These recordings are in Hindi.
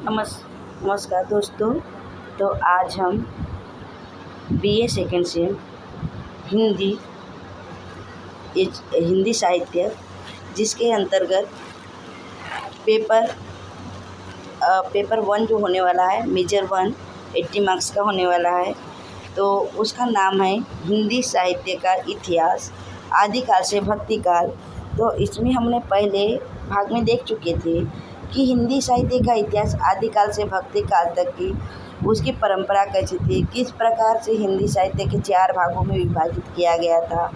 नमस्कार दोस्तों। तो आज हम BA second same Hindi Hindi साहित्य जिसके अंतर्गत पेपर पेपर 1 जो होने वाला है, मेजर 1 80 मार्क्स का होने वाला है। तो उसका नाम है हिंदी साहित्य का इतिहास आदिकाल से भक्तिकाल। तो इसमें हमने पहले भाग में देख चुके थे कि हिंदी साहित्य का इतिहास आदिकाल से भक्तिकाल तक की उसकी परंपरा कैसी थी, किस प्रकार से हिंदी साहित्य के 4 भागों में विभाजित किया गया था,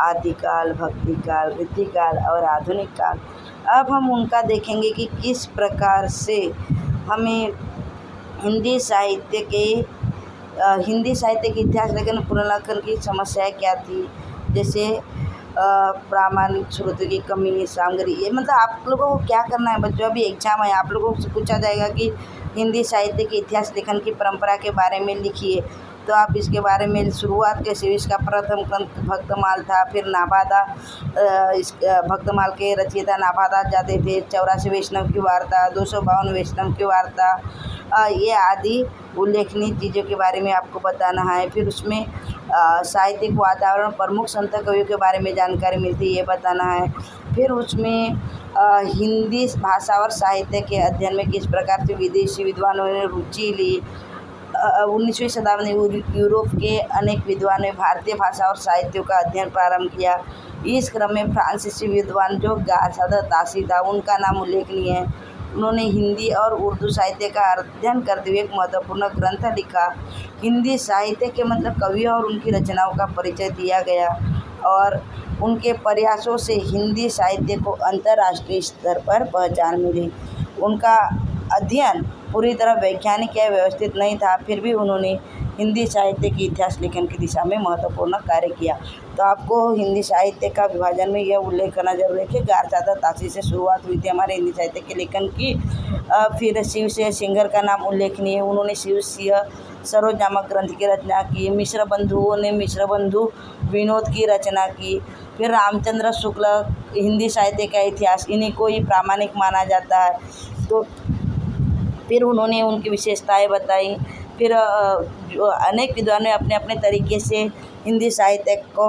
आदिकाल, भक्तिकाल, रीतिकाल और आधुनिक काल। अब हम उनका देखेंगे कि किस प्रकार से हमें हिंदी साहित्य के इतिहास लेखन पुनर्लेखन की समस्याएं क्या थी, जैसे प्रामाणिक स्रोतों की कमी, सामग्री। ये मतलब आप लोगों को क्या करना है बच्चों, अभी एग्जाम है, आप लोगों से पूछा जाएगा कि हिंदी साहित्य के इतिहास लेखन की परंपरा के बारे में लिखिए। तो आप इसके बारे में शुरुआत कैसे हुई, इसका प्रथम ग्रंथ भक्तमाल था, फिर नाभादा, भक्तमाल के रचयिता नाभादा जाते थे, 84 वैष्णव की वार्ता, 252 वैष्णव की वार्ता, ये आदि उल्लेखनीय चीज़ों के बारे में आपको बताना है। फिर उसमें साहित्यिक वातावरण, प्रमुख संत कवियों के बारे में जानकारी मिलती है, ये बताना है। फिर उसमें हिंदी भाषा और साहित्य के अध्ययन में किस प्रकार से विदेशी विद्वानों ने रुचि ली। 19वीं शताब्दी में यूरोप के अनेक विद्वानों ने भारतीय भाषा और साहित्य का अध्ययन प्रारंभ किया। इस क्रम में फ्रांसीसी विद्वान जो गारसादा तासी था, उनका नाम उल्लेखनीय है। उन्होंने हिंदी और उर्दू साहित्य का अध्ययन करते हुए एक महत्वपूर्ण ग्रंथ लिखा। हिंदी साहित्य के मतलब कवियों और उनकी रचनाओं का परिचय दिया गया और उनके प्रयासों से हिंदी साहित्य को अंतर्राष्ट्रीय स्तर पर पहचान मिली। उनका अध्ययन पूरी तरह वैज्ञानिक या व्यवस्थित नहीं था, फिर भी उन्होंने हिंदी साहित्य के इतिहास लेखन की दिशा में महत्वपूर्ण कार्य किया। तो आपको हिंदी साहित्य का विभाजन में यह उल्लेख करना जरूरी है कि गारसादा तासी से शुरुआत हुई थी हमारे हिंदी साहित्य के लेखन की। फिर शिव सिंह सिंगर का नाम उल्लेखनीय है, उन्होंने शिव सिंह सरोज नामक ग्रंथ की रचना की। मिश्र बंधुओं ने मिश्र बंधु विनोद की रचना की। फिर रामचंद्र शुक्ल, हिंदी साहित्य का इतिहास, इन्हीं को ही प्रामाणिक माना जाता है। तो फिर उन्होंने उनकी विशेषताएं बताई। फिर जो अनेक विद्वानों ने अपने अपने तरीके से हिंदी साहित्य को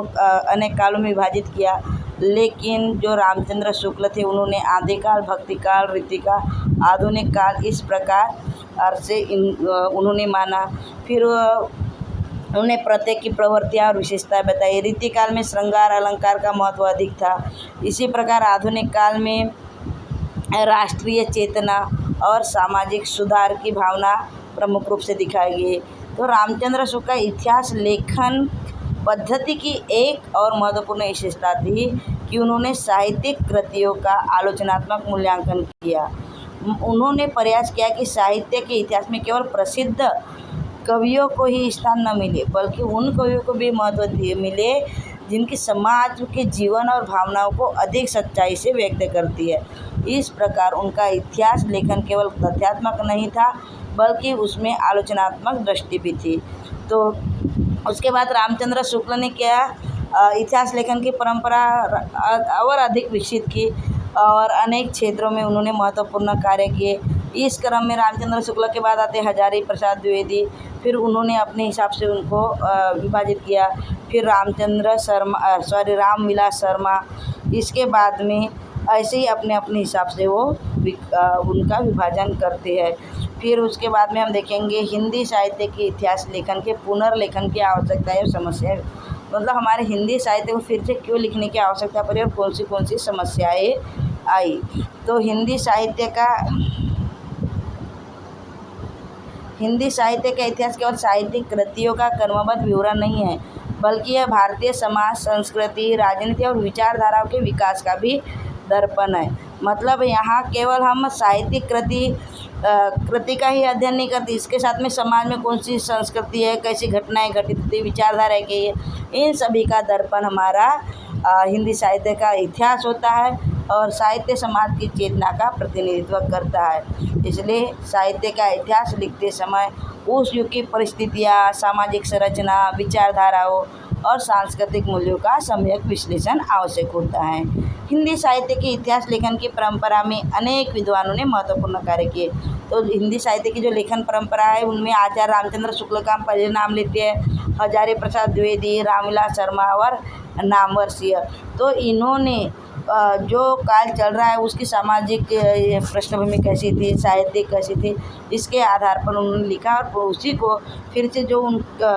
अनेक कालों में विभाजित किया, लेकिन जो रामचंद्र शुक्ल थे उन्होंने आदिकाल, भक्तिकाल, रीतिकाल, आधुनिक काल, इस प्रकार से उन्होंने माना। फिर उन्हें प्रत्येक की प्रवृत्तियाँ और विशेषताएं बताई। रीतिकाल में श्रृंगार अलंकार का महत्व अधिक था। इसी प्रकार आधुनिक काल में राष्ट्रीय चेतना और सामाजिक सुधार की भावना प्रमुख रूप से दिखाई गई। तो रामचंद्र शुक्ल का इतिहास लेखन पद्धति की एक और महत्वपूर्ण विशेषता थी कि उन्होंने साहित्यिक कृतियों का आलोचनात्मक मूल्यांकन किया। उन्होंने प्रयास किया कि साहित्य के इतिहास में केवल प्रसिद्ध कवियों को ही स्थान न मिले, बल्कि उन कवियों को भी महत्व मिले जिनकी समाज के जीवन और भावनाओं को अधिक सच्चाई से व्यक्त करती है। इस प्रकार उनका इतिहास लेखन केवल तथ्यात्मक नहीं था, बल्कि उसमें आलोचनात्मक दृष्टि भी थी। तो उसके बाद रामचंद्र शुक्ल ने क्या इतिहास लेखन की परंपरा और अधिक विकसित की और अनेक क्षेत्रों में उन्होंने महत्वपूर्ण कार्य किए। इस क्रम में रामचंद्र शुक्ल के बाद आते हजारी प्रसाद द्विवेदी, फिर उन्होंने अपने हिसाब से उनको विभाजित किया। फिर रामविलास शर्मा, इसके बाद में ऐसे ही अपने अपने हिसाब से वो उनका विभाजन करते हैं। फिर उसके बाद में हम देखेंगे हिंदी साहित्य के इतिहास लेखन के पुनर्लेखन की आवश्यकता और समस्याएं, मतलब हमारे हिंदी साहित्य को फिर से क्यों लिखने की आवश्यकता पड़ी और कौन सी समस्याएं आई। तो हिंदी साहित्य का इतिहास केवल साहित्यिक कृतियों का क्रमबद्ध विवरण नहीं है, बल्कि यह भारतीय समाज, संस्कृति, राजनीति और विचारधाराओं के विकास का भी दर्पण है। मतलब यहाँ केवल हम साहित्यिक कृति का ही अध्ययन नहीं करते, इसके साथ में समाज में कौन सी संस्कृति है, कैसी घटनाएं घटित होती, विचारधारा की है, इन सभी का दर्पण हमारा हिंदी साहित्य का इतिहास होता है और साहित्य समाज की चेतना का प्रतिनिधित्व करता है। इसलिए साहित्य का इतिहास लिखते समय उस युग की परिस्थितियाँ, सामाजिक संरचना, विचारधाराओं और सांस्कृतिक मूल्यों का सम्यक विश्लेषण आवश्यक होता है। हिंदी साहित्य के इतिहास लेखन की परंपरा में अनेक विद्वानों ने महत्वपूर्ण कार्य किए। तो हिंदी साहित्य की जो लेखन परंपरा है उनमें आचार्य रामचंद्र शुक्ल का हम पहले नाम लेते हैं, हजारी प्रसाद द्विवेदी, रामविलास शर्मा और नामवर सिंह। तो इन्होंने जो काल चल रहा है उसकी सामाजिक पृष्ठभूमि कैसी थी, साहित्यिक कैसी थी, इसके आधार पर उन्होंने लिखा और उसी को फिर से जो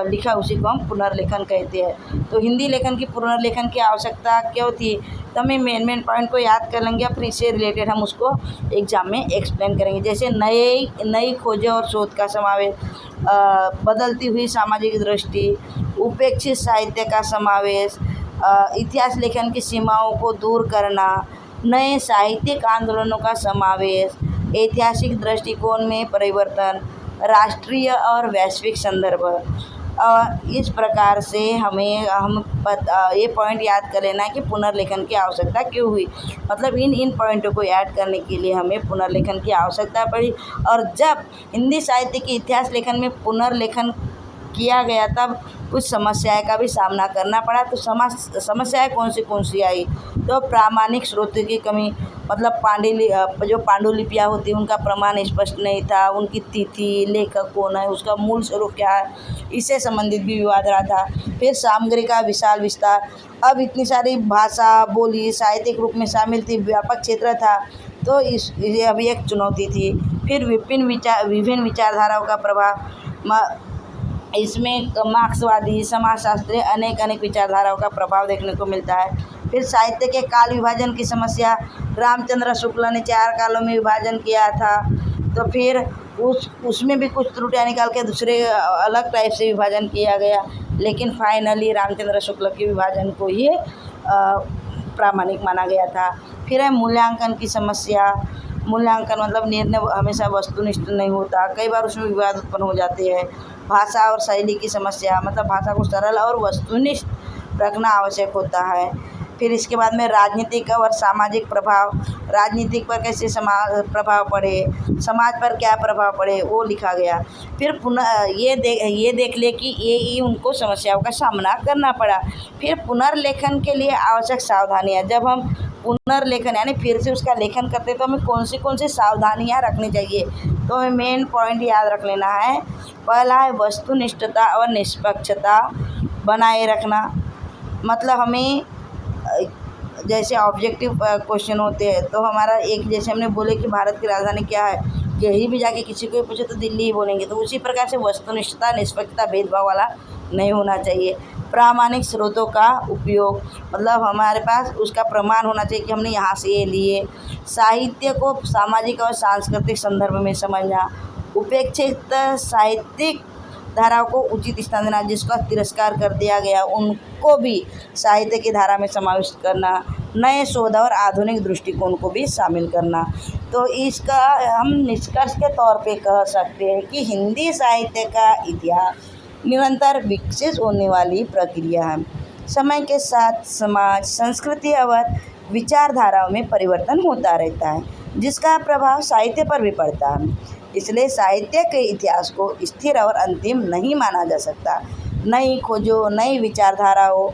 लिखा उसी को हम पुनर्लेखन कहते हैं। तो हिंदी लेखन की पुनर्लेखन की आवश्यकता क्यों थी, तो हमें मेन पॉइंट को याद कर लेंगे, फिर इससे रिलेटेड हम उसको एग्जाम में एक्सप्लेन करेंगे। जैसे नई खोजें और शोध का समावेश, बदलती हुई सामाजिक दृष्टि, उपेक्षित साहित्य का समावेश, इतिहास लेखन की सीमाओं को दूर करना, नए साहित्यिक आंदोलनों का समावेश, ऐतिहासिक दृष्टिकोण में परिवर्तन, राष्ट्रीय और वैश्विक संदर्भ। इस प्रकार से हम ये पॉइंट याद कर लेना कि पुनर्लेखन की आवश्यकता क्यों हुई, मतलब इन पॉइंटों को याद करने के लिए हमें पुनर्लेखन की आवश्यकता पड़ी। और जब हिंदी साहित्य के इतिहास लेखन में पुनर्लेखन किया गया तब कुछ समस्याएं का भी सामना करना पड़ा। तो समस्याएं कौन सी आई, तो प्रामाणिक स्रोतों की कमी, मतलब जो पांडुलिपियाँ होती हैं उनका प्रमाण स्पष्ट नहीं था, उनकी तिथि, लेखक कौन है, उसका मूल स्वरूप क्या है, इससे संबंधित भी विवाद रहा था। फिर सामग्री का विशाल विस्तार, अब इतनी सारी भाषा, बोली साहित्यिक रूप में शामिल थी, व्यापक क्षेत्र था, तो ये अभी एक चुनौती थी। फिर विभिन्न विचारधाराओं का प्रभाव, इसमें मार्क्सवादी, समाजशास्त्री, अनेक विचारधाराओं का प्रभाव देखने को मिलता है। फिर साहित्य के काल विभाजन की समस्या, रामचंद्र शुक्ल ने 4 कालों में विभाजन किया था, तो फिर उसमें भी कुछ त्रुटियां निकाल के दूसरे अलग टाइप से विभाजन किया गया, लेकिन फाइनली रामचंद्र शुक्ल के विभाजन को ही प्रामाणिक माना गया था। फिर है मूल्यांकन की समस्या, मूल्यांकन मतलब निर्णय हमेशा वस्तुनिष्ठ नहीं होता, कई बार उसमें विवाद उत्पन्न हो जाते हैं। भाषा और शैली की समस्या, मतलब भाषा को सरल और वस्तुनिष्ठ रखना आवश्यक होता है। फिर इसके बाद में राजनीतिक और सामाजिक प्रभाव, राजनीतिक पर कैसे प्रभाव पड़े, समाज पर क्या प्रभाव पड़े, वो लिखा गया। फिर पुनः ये देख ले कि ये उनको समस्याओं का सामना करना पड़ा। फिर पुनर्लेखन के लिए आवश्यक सावधानियाँ, जब हम पुनर्लेखन यानी फिर से उसका लेखन करते तो हमें कौन सी सावधानियाँ रखनी चाहिए, तो हमें मेन पॉइंट याद रख लेना है। पहला है वस्तुनिष्ठता और निष्पक्षता बनाए रखना, मतलब हमें जैसे ऑब्जेक्टिव क्वेश्चन होते हैं तो हमारा एक, जैसे हमने बोले कि भारत की राजधानी क्या है, कहीं भी जाके किसी को पूछे तो दिल्ली ही बोलेंगे, तो उसी प्रकार से वस्तुनिष्ठता, निष्पक्षता भेदभाव वाला नहीं होना चाहिए। प्रामाणिक स्रोतों का उपयोग, मतलब हमारे पास उसका प्रमाण होना चाहिए कि हमने यहाँ से ये लिए। साहित्य को सामाजिक और सांस्कृतिक संदर्भ में समझना, उपेक्षित साहित्यिक धाराओं को उचित स्थान देना, जिसका तिरस्कार कर दिया गया उनको भी साहित्य की धारा में समाविष्ट करना, नए शोध और आधुनिक दृष्टिकोण को भी शामिल करना। तो इसका हम निष्कर्ष के तौर पे कह सकते हैं कि हिंदी साहित्य का इतिहास निरंतर विकसित होने वाली प्रक्रिया है। समय के साथ समाज, संस्कृति और विचारधाराओं में परिवर्तन होता रहता है, जिसका प्रभाव साहित्य पर भी पड़ता है। इसलिए साहित्य के इतिहास को स्थिर और अंतिम नहीं माना जा सकता। नई खोजों, नई विचारधाराओं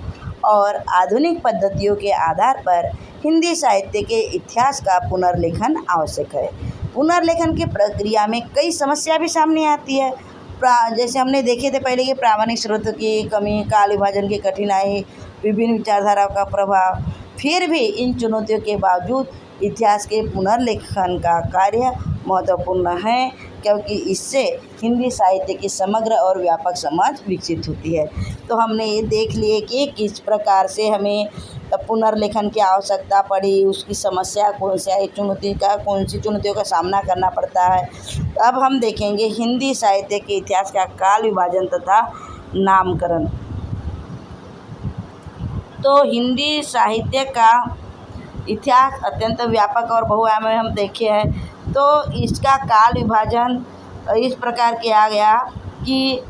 और आधुनिक पद्धतियों के आधार पर हिंदी साहित्य के इतिहास का पुनर्लेखन आवश्यक है। पुनर्लेखन की प्रक्रिया में कई समस्या भी सामने आती है, जैसे हमने देखे थे पहले कि प्रामाणिक स्रोतों की कमी, काल विभाजन की कठिनाई, विभिन्न विचारधाराओं का प्रभाव। फिर भी इन चुनौतियों के बावजूद इतिहास के पुनर्लेखन का कार्य महत्वपूर्ण है, क्योंकि इससे हिंदी साहित्य की समग्र और व्यापक समझ विकसित होती है। तो हमने ये देख लिए कि किस प्रकार से हमें पुनर्लेखन की आवश्यकता पड़ी, उसकी समस्या कौन सी आई, कौन सी चुनौतियों का सामना करना पड़ता है। अब हम देखेंगे हिंदी साहित्य के इतिहास का काल विभाजन तथा नामकरण। तो हिंदी साहित्य का इतिहास अत्यंत व्यापक और बहुआयामी हम देखे हैं। तो इसका काल विभाजन इस प्रकार किया गया कि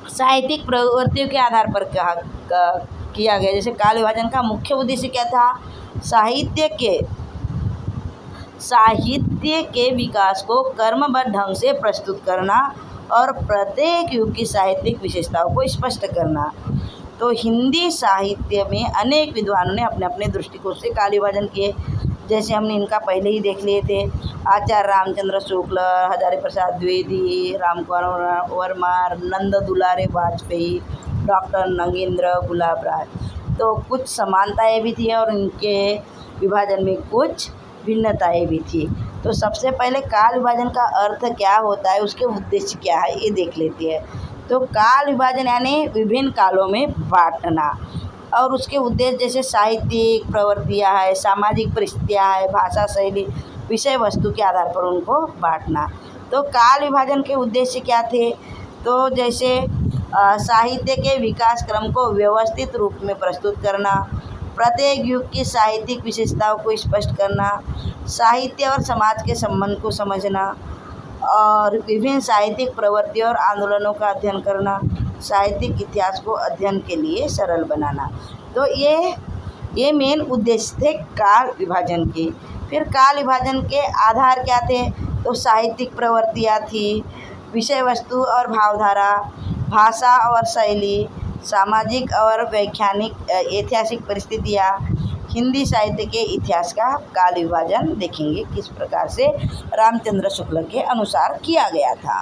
साहित्यिक प्रवृत्तियों के आधार पर किया गया। जैसे काल विभाजन का मुख्य उद्देश्य क्या था, साहित्य के विकास को क्रमबद्ध ढंग से प्रस्तुत करना और प्रत्येक युग की साहित्यिक विशेषताओं को स्पष्ट करना। तो हिंदी साहित्य में अनेक विद्वानों ने अपने अपने दृष्टिकोण से काल विभाजन किए। जैसे हमने इनका पहले ही देख लिए थे, आचार्य रामचंद्र शुक्ल, हजारी प्रसाद द्विवेदी, रामकुमार वर्मा, नंद दुलारे वाजपेयी, डॉक्टर नगेंद्र गुलाब राय। तो कुछ समानताएं भी थी और इनके विभाजन में कुछ भिन्नताएं भी थी। तो सबसे पहले काल विभाजन का अर्थ क्या होता है, उसके उद्देश्य क्या है, ये देख लेते हैं। तो काल विभाजन यानी विभिन्न कालों में बांटना, और उसके उद्देश्य जैसे साहित्यिक प्रवृत्तियाँ है, सामाजिक परिस्थितियाँ है, भाषा शैली, विषय वस्तु के आधार पर उनको बांटना। तो काल विभाजन के उद्देश्य क्या थे, तो जैसे साहित्य के विकास क्रम को व्यवस्थित रूप में प्रस्तुत करना, प्रत्येक युग की साहित्यिक विशेषताओं को स्पष्ट करना, साहित्य और समाज के संबंध को समझना, और विभिन्न साहित्यिक प्रवृत्तियों और आंदोलनों का अध्ययन करना, साहित्यिक इतिहास को अध्ययन के लिए सरल बनाना। तो ये मेन उद्देश्य थे काल विभाजन के। फिर काल विभाजन के आधार क्या थे, तो साहित्यिक प्रवृत्तियाँ थी, विषय वस्तु और भावधारा, भाषा और शैली, सामाजिक और वैज्ञानिक ऐतिहासिक परिस्थितियाँ। हिंदी साहित्य के इतिहास का काल विभाजन देखेंगे किस प्रकार से रामचंद्र शुक्ल के अनुसार किया गया था।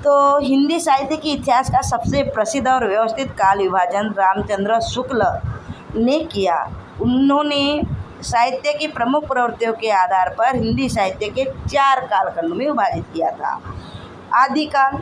तो हिंदी साहित्य के इतिहास का सबसे प्रसिद्ध और व्यवस्थित काल विभाजन रामचंद्र शुक्ल ने किया। उन्होंने साहित्य की प्रमुख प्रवृत्तियों के आधार पर हिंदी साहित्य के 4 कालखंड में विभाजित किया था। आदिकाल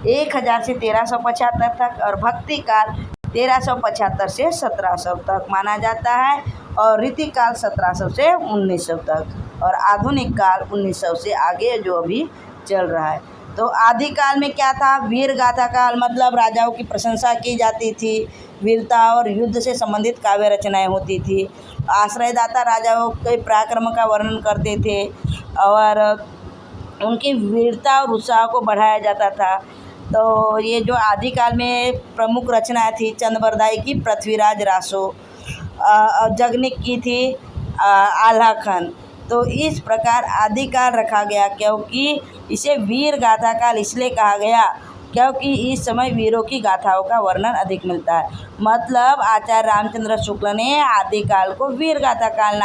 1000 से 1375 तक और भक्ति काल 1375 से 1700 तक माना जाता है, और रीतिकाल 1700 से 1900 तक, और आधुनिक काल 1900 से आगे जो अभी चल रहा है। तो आदिकाल में क्या था, वीर गाथा काल, मतलब राजाओं की प्रशंसा की जाती थी, वीरता और युद्ध से संबंधित काव्य रचनाएं होती थी, आश्रयदाता राजाओं के पराक्रम का वर्णन करते थे और उनकी वीरता और उत्साह को बढ़ाया जाता था। तो ये जो आदिकाल में प्रमुख रचनाएं थी, चंद्रबरदाई की पृथ्वीराज रासो, जगनिक की थी आल्हाखन। तो इस प्रकार आदिकाल रखा गया, क्योंकि इसे वीर गाथा काल इसलिए कहा गया क्योंकि इस समय वीरों की गाथाओं का वर्णन अधिक मिलता है। मतलब आचार्य रामचंद्र शुक्ल ने आदिकाल को वीर गाथा काल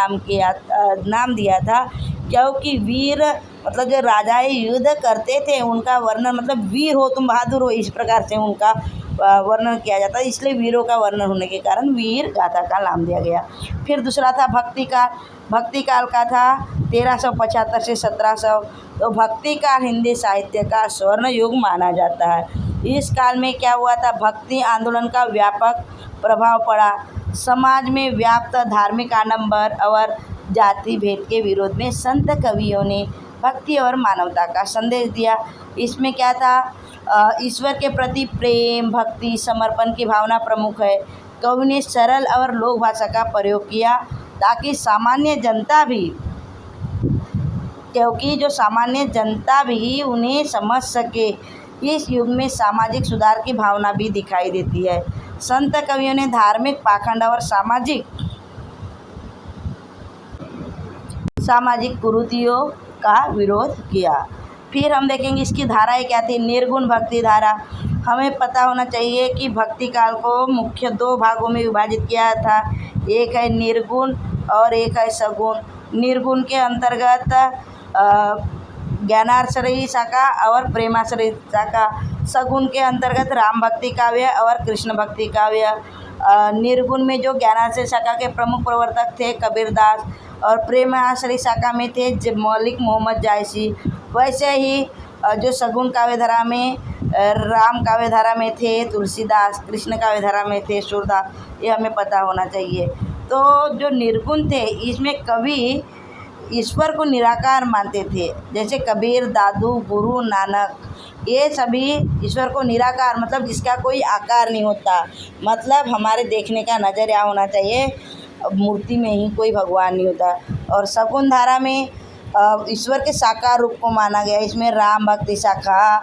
नाम दिया था, क्योंकि वीर मतलब जो राजाएं युद्ध करते थे उनका वर्णन, मतलब वीर हो तुम बहादुर हो, इस प्रकार से उनका वर्णन किया जाता है, इसलिए वीरों का वर्णन होने के कारण वीर गाथा काल नाम दिया गया। फिर दूसरा था भक्ति काल। भक्ति काल का था 1375 से 1700। तो भक्ति काल हिंदी साहित्य का स्वर्ण युग माना जाता है। इस काल में क्या हुआ था, भक्ति आंदोलन का व्यापक प्रभाव पड़ा, समाज में व्याप्त धार्मिक आडंबर और जाति भेद के विरोध में संत कवियों ने भक्ति और मानवता का संदेश दिया। इसमें क्या था, ईश्वर के प्रति प्रेम, भक्ति, समर्पण की भावना प्रमुख है। कवि ने सरल और लोक भाषा का प्रयोग किया ताकि सामान्य जनता भी, क्योंकि जो सामान्य जनता भी उन्हें समझ सके। इस युग में सामाजिक सुधार की भावना भी दिखाई देती है। संत कवियों ने धार्मिक पाखंड और सामाजिक कुरीतियों का विरोध किया। फिर हम देखेंगे इसकी धाराएं क्या थी। निर्गुण भक्ति धारा, हमें पता होना चाहिए कि भक्ति काल को मुख्य 2 भागों में विभाजित किया था, एक है निर्गुण और एक है सगुण। निर्गुण के अंतर्गत ज्ञानाश्रयी शाखा और प्रेमाश्रयी शाखा, सगुण के अंतर्गत राम भक्ति काव्य और कृष्ण भक्ति काव्य। निर्गुण में जो ज्ञानाश्रयी शाखा के प्रमुख प्रवर्तक थे कबीरदास, और प्रेमाश्रयी शाखा में थे मौलिक मोहम्मद जायसी। वैसे ही जो सगुण काव्यधारा में राम काव्यधारा में थे तुलसीदास, कृष्ण काव्यधारा में थे सूरदास, ये हमें पता होना चाहिए। तो जो निर्गुण थे इसमें कवि ईश्वर को निराकार मानते थे, जैसे कबीर, दादू, गुरु नानक, ये सभी ईश्वर को निराकार मतलब जिसका कोई आकार नहीं होता, मतलब हमारे देखने का नज़रिया होना चाहिए, मूर्ति में ही कोई भगवान नहीं होता। और सगुण धारा में ईश्वर के साकार रूप को माना गया। इसमें राम भक्ति शाखा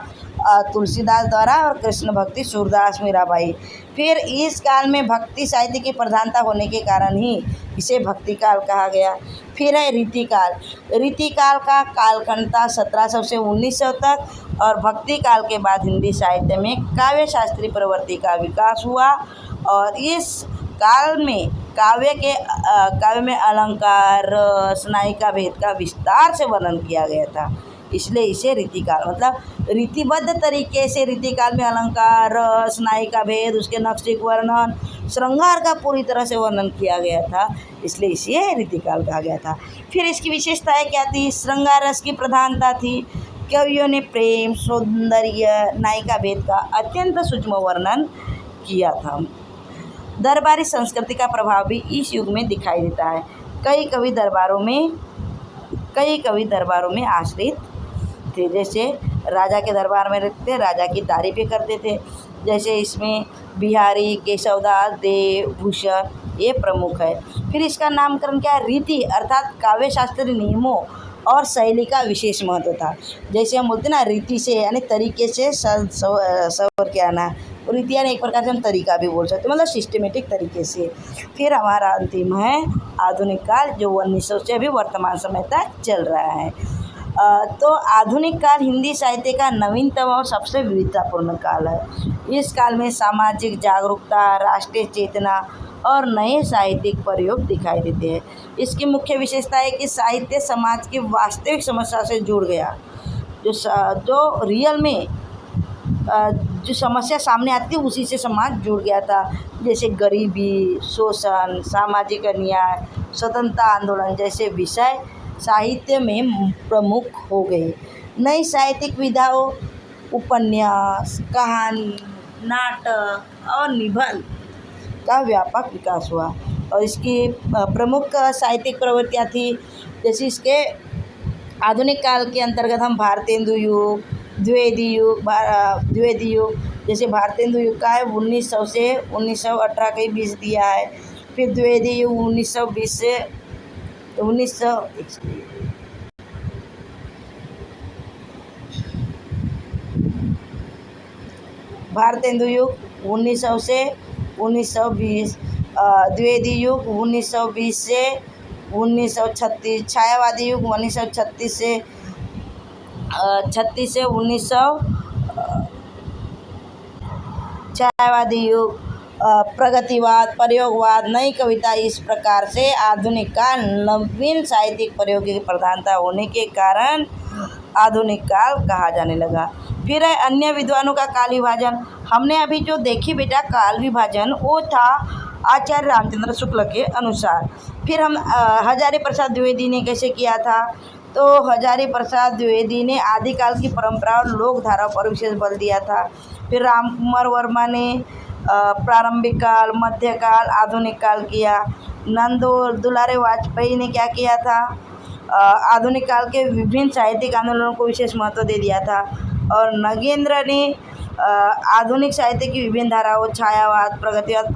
तुलसीदास द्वारा और कृष्ण भक्ति सूरदास मीराबाई। फिर इस काल में भक्ति साहित्य की प्रधानता होने के कारण ही इसे भक्ति काल कहा गया। फिर है रीतिकाल। रीतिकाल का कालखंड था 1700 से 1900 तक, और भक्ति काल के बाद हिंदी साहित्य में काव्य शास्त्रीय प्रवृत्ति का विकास हुआ, और इस काल में काव्य में अलंकार, रस, नायिका भेद का विस्तार से वर्णन किया गया था, इसलिए इसे रीतिकाल, मतलब रीतिबद्ध तरीके से रीतिकाल में अलंकार, रस, नायिका भेद, उसके नक्शिक वर्णन, श्रृंगार का पूरी तरह से वर्णन किया गया था, इसलिए इसे रीतिकाल कहा गया था। फिर इसकी विशेषताएं क्या थी? श्रृंगार रस की प्रधानता थी। कवियों ने प्रेम, सौंदर्य, नायिका भेद का अत्यंत सूक्ष्म वर्णन किया था। दरबारी संस्कृति का प्रभाव भी इस युग में दिखाई देता है। कई कवि दरबारों में आश्रित थे, जैसे राजा के दरबार में रहते थे, राजा की तारीफें करते थे। जैसे इसमें बिहारी, केशवदास, देवभूषण ये प्रमुख है। फिर इसका नामकरण क्या है? रीति अर्थात काव्य शास्त्रीय नियमों और शैली का विशेष महत्व था। जैसे हम बोलते ना, रीति से यानी तरीके से सवर के आना, रीति यानी एक प्रकार से हम तरीका भी बोल सकते हैं, मतलब सिस्टमेटिक तरीके से। फिर हमारा अंतिम है आधुनिक काल, जो 1900 से अभी वर्तमान समय तक चल रहा है। तो आधुनिक काल हिंदी साहित्य का नवीनतम और सबसे विविधतापूर्ण काल है। इस काल में सामाजिक जागरूकता, राष्ट्रीय चेतना और नए साहित्यिक प्रयोग दिखाई देते हैं। इसकी मुख्य विशेषता है कि साहित्य समाज की वास्तविक समस्या से जुड़ गया, जो रियल में जो समस्या सामने आती है उसी से समाज जुड़ गया था। जैसे गरीबी, शोषण, सामाजिक अन्याय, स्वतंत्रता आंदोलन जैसे विषय साहित्य में प्रमुख हो गए। नई साहित्यिक विधाओं, उपन्यास, कहानी, नाटक और निबंध का व्यापक विकास हुआ, और इसकी प्रमुख साहित्यिक प्रवृत्तियाँ थी। जैसे इसके आधुनिक काल के अंतर्गत हम भारतेंदु युग, द्विवेदी युग, जैसे भारतेंदु युग का है 1900 से 1918 के बीच दिया है। फिर द्विवेदी युग 1920 से 1900 भारतेंदु युग 1900 से 1920, द्विवेदी युग 1920 से 1936, छायावादी युग 1936 से 1900, छायावादी युग, प्रगतिवाद, प्रयोगवाद, नई कविता। इस प्रकार से आधुनिक काल नवीन साहित्यिक प्रयोग की प्रधानता होने के कारण आधुनिक काल कहा जाने लगा। फिर है अन्य विद्वानों का काल विभाजन। हमने अभी जो देखी बेटा काल विभाजन, वो था आचार्य रामचंद्र शुक्ल के अनुसार। फिर हम हजारी प्रसाद द्विवेदी ने कैसे किया था? तो हजारी प्रसाद द्विवेदी ने आदिकाल की परंपरा और लोक धारा पर विशेष बल दिया था। फिर रामकुमार वर्मा ने प्रारंभिक काल, मध्यकाल, आधुनिक काल किया। नंदो दुलारे वाजपेयी ने क्या किया था? आधुनिक काल के विभिन्न साहित्यिक आंदोलनों को विशेष महत्व दे दिया था। और नगेंद्र ने आधुनिक साहित्य की विभिन्न धाराओं, छायावाद, प्रगतिवाद,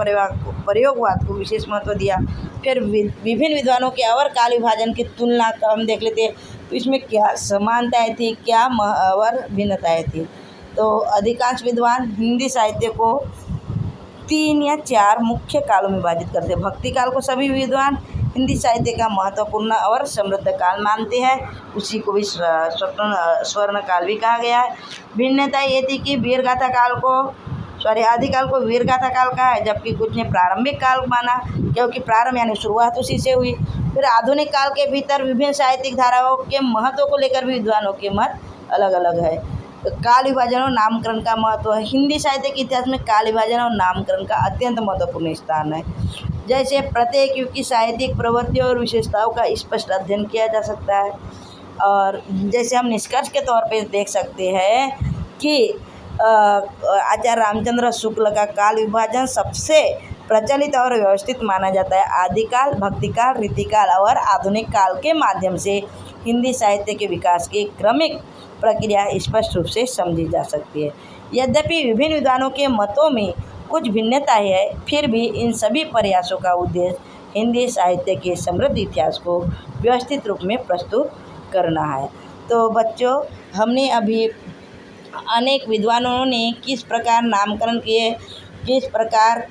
प्रयोगवाद को विशेष महत्व दिया। फिर विभिन्न विद्वानों के और काल विभाजन की तुलना हम देख लेते हैं, तो इसमें क्या समानताएं थी, क्या और भिन्नताएं थी। तो अधिकांश विद्वान हिंदी साहित्य को 3 या 4 मुख्य कालों में विभाजित करते हैं। भक्ति काल को सभी विद्वान हिंदी साहित्य का महत्वपूर्ण और समृद्ध काल मानते हैं, उसी को भी स्वर्ण काल भी कहा गया है। भिन्नता ये थी कि वीरगाथा काल को आदिकाल को वीरगाथा काल कहा है, जबकि कुछ ने प्रारंभिक काल माना, क्योंकि प्रारंभ यानी शुरुआत उसी से हुई। फिर आधुनिक काल के भीतर विभिन्न साहित्यिक धाराओं के महत्व को लेकर भी विद्वानों के मत अलग अलग है। तो काल विभाजन और नामकरण का महत्व है। हिंदी साहित्य के इतिहास में काल विभाजन और नामकरण का अत्यंत महत्वपूर्ण स्थान है। जैसे प्रत्येक युग की साहित्यिक प्रवृत्तियों और विशेषताओं का स्पष्ट अध्ययन किया जा सकता है। और जैसे हम निष्कर्ष के तौर पे देख सकते हैं कि आचार्य रामचंद्र शुक्ल का काल विभाजन सबसे प्रचलित और व्यवस्थित माना जाता है। आदिकाल, भक्तिकाल, रीतिकाल और आधुनिक काल के माध्यम से हिंदी साहित्य के विकास की क्रमिक प्रक्रिया स्पष्ट रूप से समझी जा सकती है। यद्यपि विभिन्न विद्वानों के मतों में कुछ भिन्नता है, फिर भी इन सभी प्रयासों का उद्देश्य हिंदी साहित्य के समृद्ध इतिहास को व्यवस्थित रूप में प्रस्तुत करना है। तो बच्चों, हमने अभी अनेक विद्वानों ने किस प्रकार नामकरण किए, किस प्रकार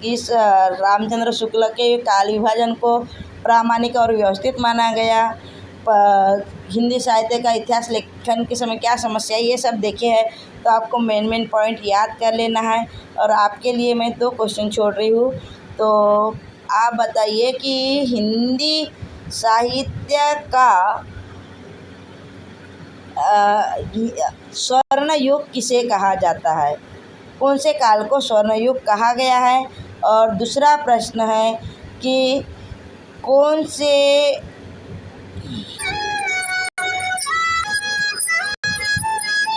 रामचंद्र शुक्ल के काल विभाजन को प्रामाणिक और व्यवस्थित माना गया, हिंदी साहित्य का इतिहास लेखन के समय क्या समस्या है, ये सब देखे हैं। तो आपको मेन पॉइंट याद कर लेना है। और आपके लिए मैं 2 क्वेश्चन छोड़ रही हूँ। तो आप बताइए कि हिंदी साहित्य का स्वर्ण युग किसे कहा जाता है, कौन से काल को स्वर्ण युग कहा गया है। और दूसरा प्रश्न है कि कौन से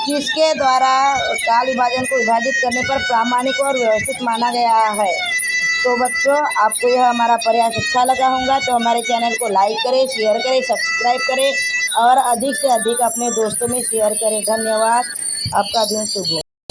किसके द्वारा काल विभाजन को विभाजित करने पर प्रामाणिक और व्यवस्थित माना गया है। तो बच्चों, आपको यह हमारा प्रयास अच्छा लगा होगा तो हमारे चैनल को लाइक करें, शेयर करें, सब्सक्राइब करें और अधिक से अधिक अपने दोस्तों में शेयर करें। धन्यवाद। आपका दिन शुभ हो।